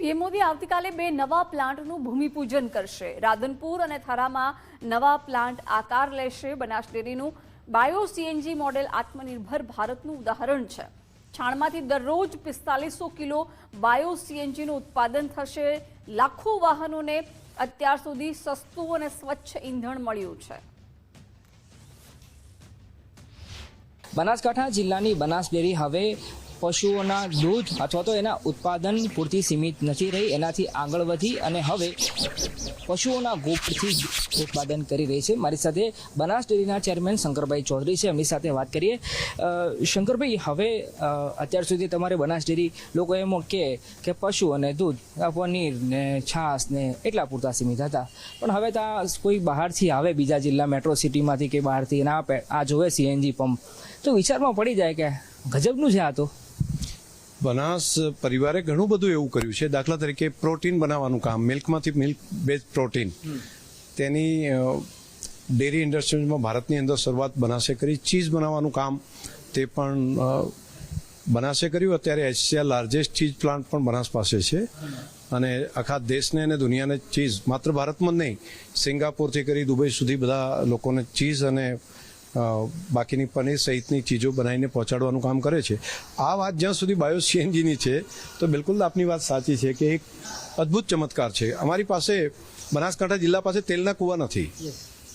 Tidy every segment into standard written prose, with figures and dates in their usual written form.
PM Modi આવતીકાલે બે નવા પ્લાન્ટનું ભૂમિપૂજન કરશે। રાધનપુર અને થરામાં નવા પ્લાન્ટ આકાર લેશે। બનાસ ડેરીનું બાયો સીએનજી મોડેલ આત્મનિર્ભર ભારતનું ઉદાહરણ છે। છાણમાંથી દરરોજ 4500 કિલો બાયો સીએનજીનું ઉત્પાદન થશે। લાખો વાહનોને અત્યાર સુધી સસ્તું અને સ્વચ્છ ઈંધણ મળ્યું છે। બનાસકાંઠા જિલ્લાની બનાસ ડેરી હવે પશુઓના દૂધ અથવા તો એના ઉત્પાદન પૂરતી સીમિત નથી રહી, એનાથી આગળ વધી અને હવે પશુઓના ગોબરથી ઉત્પાદન કરી રહી છે। મારી સાથે બનાસ ડેરીના ચેરમેન શંકરભાઈ ચૌધરી છે, એમની સાથે વાત કરીએ। શંકરભાઈ, હવે અત્યાર સુધી તમારે બનાસ ડેરી લોકો એમ કે પશુ અને દૂધ, પનીર ને છાશ ને એટલા પૂરતા સીમિત હતા, પણ હવે ત્યાં કોઈ બહારથી આવે, બીજા જિલ્લા મેટ્રો સિટીમાંથી કે બહારથી આ જોવે સીએનજી પંપ, તો વિચારમાં પડી જાય કે ગજબનું છે આ તો। બનાસ પરિવારે ઘણું બધું એવું કર્યું છે। દાખલા તરીકે પ્રોટીન બનાવવાનું કામ, મિલ્કમાંથી મિલ્ક બેઝ પ્રોટીન, તેની ડેરી ઇન્ડસ્ટ્રીઝમાં ભારતની અંદર શરૂઆત બનાસે કરી। ચીઝ બનાવવાનું કામ તે પણ બનાસે કર્યું। અત્યારે એશિયા લાર્જેસ્ટ ચીઝ પ્લાન્ટ પણ બનાસ પાસે છે અને આખા દેશને અને દુનિયાને ચીઝ માત્ર ભારતમાં જ નહીં, સિંગાપોરથી કરી દુબઈ સુધી બધા લોકોને ચીઝ અને બાકીની પનીર સહિતની ચીજો બનાવીને પહોંચાડવાનું કામ કરે છે। આ વાત જ્યાં સુધી બાયો સીએનજીની છે તો બિલકુલ આપની વાત સાચી છે કે એક અદ્ભુત ચમત્કાર છે। અમારી પાસે બનાસકાંઠા જિલ્લા પાસે તેલના કૂવા નથી,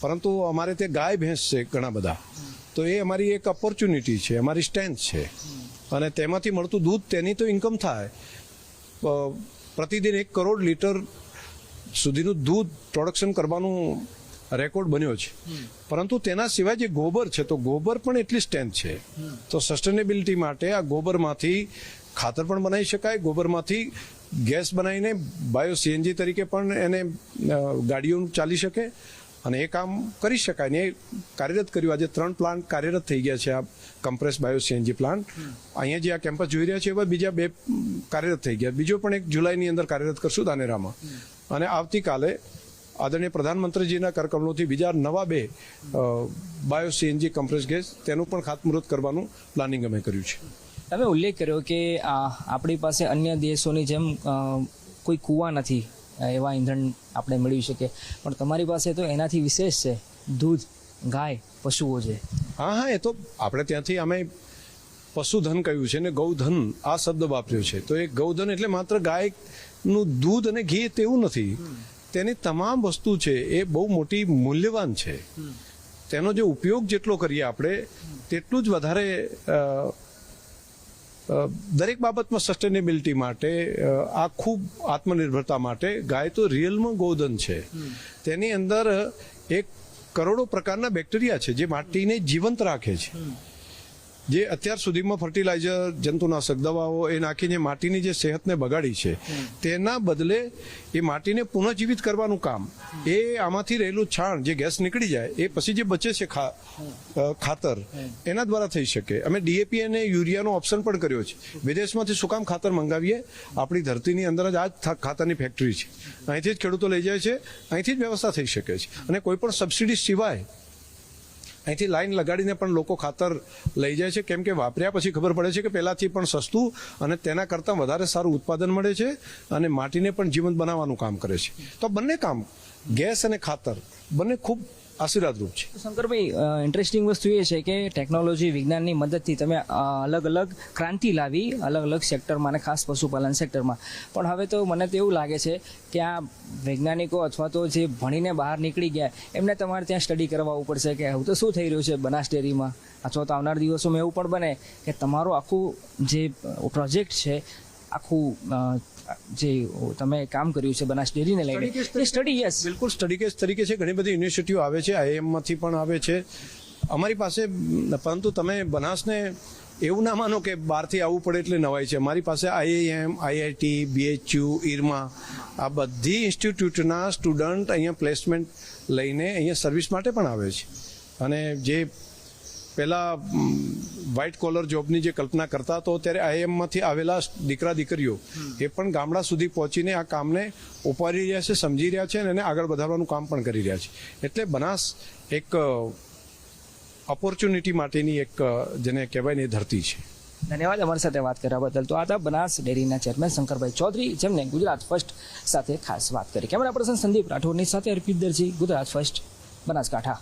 પરંતુ અમારે તે ગાય ભેંસ છે ઘણા બધા, તો એ અમારી એક ઓપોર્ચ્યુનિટી છે, અમારી સ્ટ્રેન્થ છે અને તેમાંથી મળતું દૂધ, તેની તો ઇન્કમ થાય। પ્રતિદિન 1 કરોડ લીટર સુધીનું દૂધ પ્રોડક્શન કરવાનું રેકોર્ડ બન્યો છે, પરંતુ તેના સિવાય જે ગોબર છે, તો ગોબર પણ એટલી સ્ટ્રેન્થ છે। તો સસ્ટેનેબિલિટી માટે આ ગોબરમાંથી ખાતર પણ બનાવી શકાય, ગોબરમાંથી ગેસ બનાવીને બાયો સીએનજી તરીકે પણ એને ગાડીઓ ચાલી શકે અને એ કામ કરી શકાય ને એ કાર્યરત કર્યું। આજે 3 પ્લાન્ટ કાર્યરત થઈ ગયા છે, આ કમ્પ્રેસ બાયો સીએનજી પ્લાન્ટ। અહીંયા જે આ કેમ્પસ જોઈ રહ્યા છે એવા બીજા 2 કાર્યરત થઈ ગયા, બીજો પણ 1 જુલાઈની અંદર કાર્યરત કરશું ધાનેરામાં, અને આવતીકાલે આદરણીય પ્રધાનમંત્રીજીના કરકમલોથી બીજા નવા 2 બાયો સીએનજી કમ્પ્રેસ ગેસ, તેનું પણ ખાતમુહૂર્ત કરવાનું પ્લાનિંગ અમે કર્યું છે। તમે ઉલ્લેખ કર્યો કે આપણી પાસે અન્ય દેશોની જેમ કોઈ કૂવા નથી, એવા ઈંધણ આપણે મેળવી શકીએ, પણ તમારી પાસે તો એનાથી વિશેષ છે, દૂધ, ગાય, પશુઓ છે। હા, એ તો આપણે ત્યાંથી અમે પશુધન કહ્યું છે ને ગૌધન આ શબ્દ વાપર્યો છે। તો એ ગૌધન એટલે માત્ર ગાયનું દૂધ અને ઘી તેવું નથી, તેની તમામ વસ્તુ છે એ બહુ મોટી મૂલ્યવાન છે। તેનો જે ઉપયોગ જેટલો કરીએ આપણે તેટલું જ વધારે દરેક બાબતમાં સસ્ટેનેબિલિટી માટે, આ ખૂબ આત્મનિર્ભરતા માટે ગાય તો રિયલમાં ગોધન છે। તેની અંદર 1 કરોડો પ્રકારના બેક્ટેરિયા છે જે માટીને જીવંત રાખે છે। જે અત્યાર સુધીમાં ફર્ટિલાઇઝર, જંતુનાશક દવાઓ એ નાખીને માટીની જે સેહતને બગાડી છે, તેના બદલે એ માટીને પુનઃજીવિત કરવાનું કામ, એ આમાંથી રહેલું છાણ જે ગેસ નીકળી જાય એ પછી જે બચે છે ખાતર, એના દ્વારા થઈ શકે। અમે ડીએપી અને યુરિયાનો ઓપ્શન પણ કર્યો છે। વિદેશમાંથી શું કામ ખાતર મંગાવીએ, આપણી ધરતીની અંદર જ આ ખાતરની ફેક્ટરી છે, અહીંથી જ ખેડૂતો લઈ જાય છે, અહીંથી જ વ્યવસ્થા થઈ શકે છે અને કોઈ પણ સબસિડી સિવાય અહીંથી લાઈન લગાડીને પણ લોકો ખાતર લઈ જાય છે, કેમ કે વાપર્યા પછી ખબર પડે છે કે પહેલાંથી પણ સસ્તું અને તેના કરતાં વધારે સારું ઉત્પાદન મળે છે અને માટીને પણ જીવંત બનાવવાનું કામ કરે છે। તો બંને કામ, ગેસ અને ખાતર, બંને ખૂબ આશીર્વાદરૂપ છે। શંકરભાઈ, ઇન્ટરેસ્ટિંગ વસ્તુ એ છે કે ટેકનોલોજી, વિજ્ઞાનની મદદથી તમે અલગ અલગ ક્રાંતિ લાવી અલગ અલગ સેક્ટરમાં અને ખાસ પશુપાલન સેક્ટરમાં, પણ હવે તો મને તો એવું લાગે છે કે આ વૈજ્ઞાનિકો અથવા તો જે ભણીને બહાર નીકળી ગયા એમને તમારે ત્યાં સ્ટડી કરવાવું પડશે કે હવે તો શું થઈ રહ્યું છે બનાસ ડેરીમાં, અથવા તો આવનાર દિવસોમાં એવું પણ બને કે તમારું આખું જે પ્રોજેક્ટ છે, આખું જે તમે કામ કર્યું છે બનાસ ડેરીને લઈને, સ્ટડી, યસ, બિલકુલ સ્ટડી કેસ તરીકે છે। ઘણી બધી યુનિવર્સિટીઓ આવે છે, આઈઆઈએમમાંથી પણ આવે છે અમારી પાસે, પરંતુ તમે બનાસને એવું ના માનો કે બહારથી આવવું પડે એટલે નવાઈ છે। અમારી પાસે આઈઆઈએમ, આઈઆઈટી, બીએચયુ, ઇરમા, આ બધી ઇન્સ્ટિટ્યૂટના સ્ટુડન્ટ અહીંયા પ્લેસમેન્ટ લઈને અહીંયા સર્વિસ માટે પણ આવે છે અને જે પહેલાં વ્હાઇટ કોલર જોબની જે કલ્પના કરતા હતો, ત્યારે આઈએમમાંથી આવેલા દીકરા દીકરીઓ એ પણ ગામડા સુધી પહોંચીને આ કામને ઉપાડી રહ્યા છે, સમજી રહ્યા છે અને એને આગળ વધારવાનું કામ પણ કરી રહ્યા છે। એટલે બનાસ એક ઓપોર્ચ્યુનિટી માટેની એક જેને કહેવાય ને એ ધરતી છે। ધન્યવાદ અમારી સાથે વાત કરવા બદલ. તો આ હતા બનાસ ડેરીના ચેરમેન શંકરભાઈ ચૌધરી, જેમને ગુજરાત ફર્સ્ટ સાથે ખાસ વાત કરી. કેમેરા પર્સન સંદીપ રાઠોડની સાથે અર્પિત દરજી, ગુજરાત ફર્સ્ટ, બનાસકાંઠા.